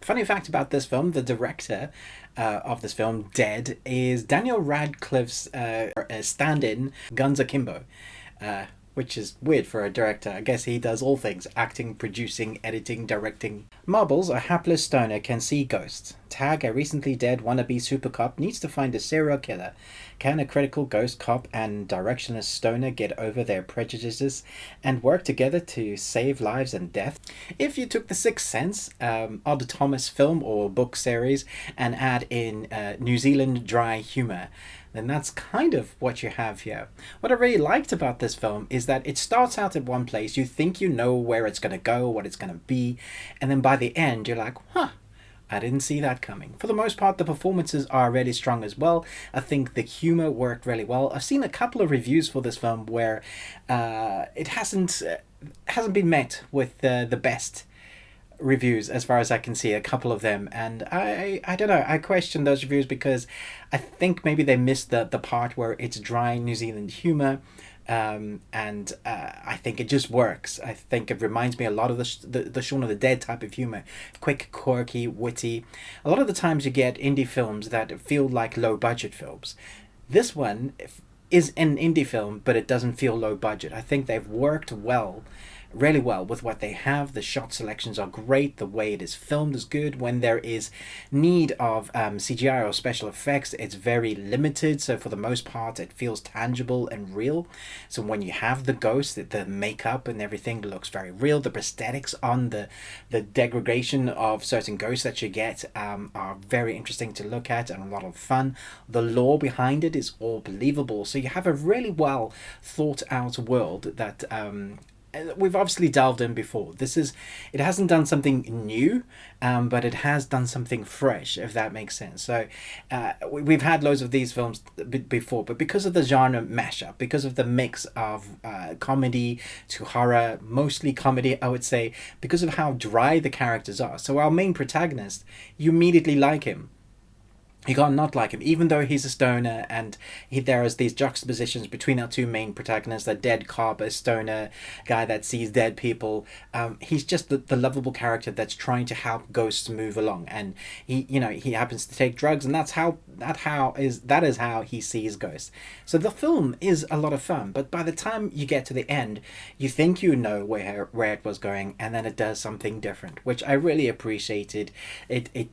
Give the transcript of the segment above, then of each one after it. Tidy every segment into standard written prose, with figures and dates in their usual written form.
Funny fact about this film: the director of this film, Dead, is Daniel Radcliffe's stand-in, Guns Akimbo. Uh, which is weird for a director. I guess he does all things: acting, producing, editing, directing. Marbles, a hapless stoner, can see ghosts. Tagg, a recently dead wannabe super cop, needs to find a serial killer. Can a critical ghost cop and directionless stoner get over their prejudices and work together to save lives and death? If you took the Sixth Sense, Odd Thomas film or book series, and add in New Zealand dry humour, then that's kind of what you have here. What I really liked about this film is that it starts out at one place, you think you know where it's going to go, what it's going to be, and then by the end you're like, huh, I didn't see that coming. For the most part, the performances are really strong as well. I think the humor worked really well. I've seen a couple of reviews for this film where it hasn't been met with the best reviews as far as I can see, a couple of them, and I don't know, I question those reviews because I think maybe they missed the part where it's dry New Zealand humor, and I think it just works. I think it reminds me a lot of the Shaun of the Dead type of humor, quick, quirky, witty. A lot of the times you get indie films that feel like low budget films. This one is an indie film, but it doesn't feel low budget. I think they've worked really well with what they have. The shot selections are great. The way it is filmed is good. When there is need of CGI or special effects, it's very limited. So for the most part, it feels tangible and real. So when you have the ghost, the makeup and everything looks very real. The prosthetics on the degradation of certain ghosts that you get are very interesting to look at and a lot of fun. The lore behind it is all believable. So you have a really well thought out world that we've obviously delved in before. It hasn't done something new, but it has done something fresh, if that makes sense. So we've had loads of these films before, but because of the genre mashup, because of the mix of comedy to horror, mostly comedy, I would say, because of how dry the characters are. So our main protagonist, you immediately like him. You can't not like him, even though he's a stoner, and there is these juxtapositions between our two main protagonists, a dead cop, a stoner guy that sees dead people. He's just the lovable character that's trying to help ghosts move along, and he happens to take drugs, and that is how he sees ghosts. So the film is a lot of fun, but by the time you get to the end, you think you know where it was going, and then it does something different, which I really appreciated. It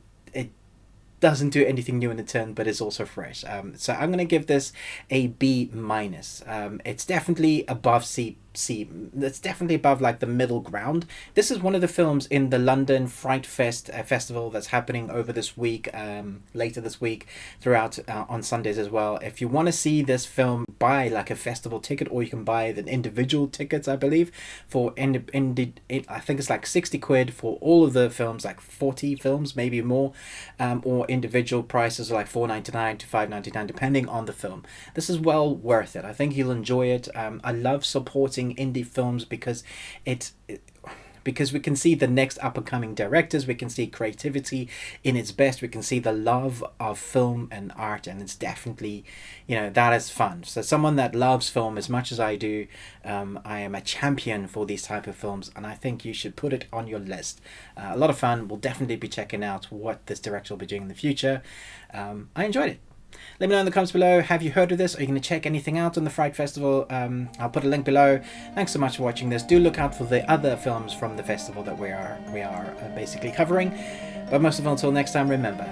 doesn't do anything new in the turn, but is also fresh. So I'm going to give this a B minus. It's definitely above C. It's definitely above like the middle ground. This is one of the films in the London Fright festival that's happening over this week, later this week, throughout on Sundays as well. If you want to see this film, buy like a festival ticket, or you can buy the individual tickets, I believe, for I think it's like 60 quid for all of the films, like 40 films, maybe more, or individual prices are like $4.99 to $5.99 depending on the film. This is well worth it. I think you'll enjoy it. I love supporting indie films because because we can see the next up and coming directors, we can see creativity in its best, we can see the love of film and art, and it's definitely, that is fun. So someone that loves film as much as I do, I am a champion for these type of films, and I think you should put it on your list. A lot of fun. We'll definitely be checking out what this director will be doing in the future. I enjoyed it. Let me know in the comments below, have you heard of this? Are you going to check anything out on the Fright Festival? I'll put a link below. Thanks so much for watching this. Do look out for the other films from the festival that we are basically covering. But most of all, until next time, remember,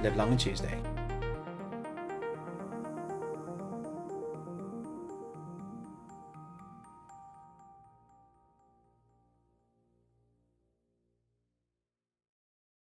Live long and Tuesday.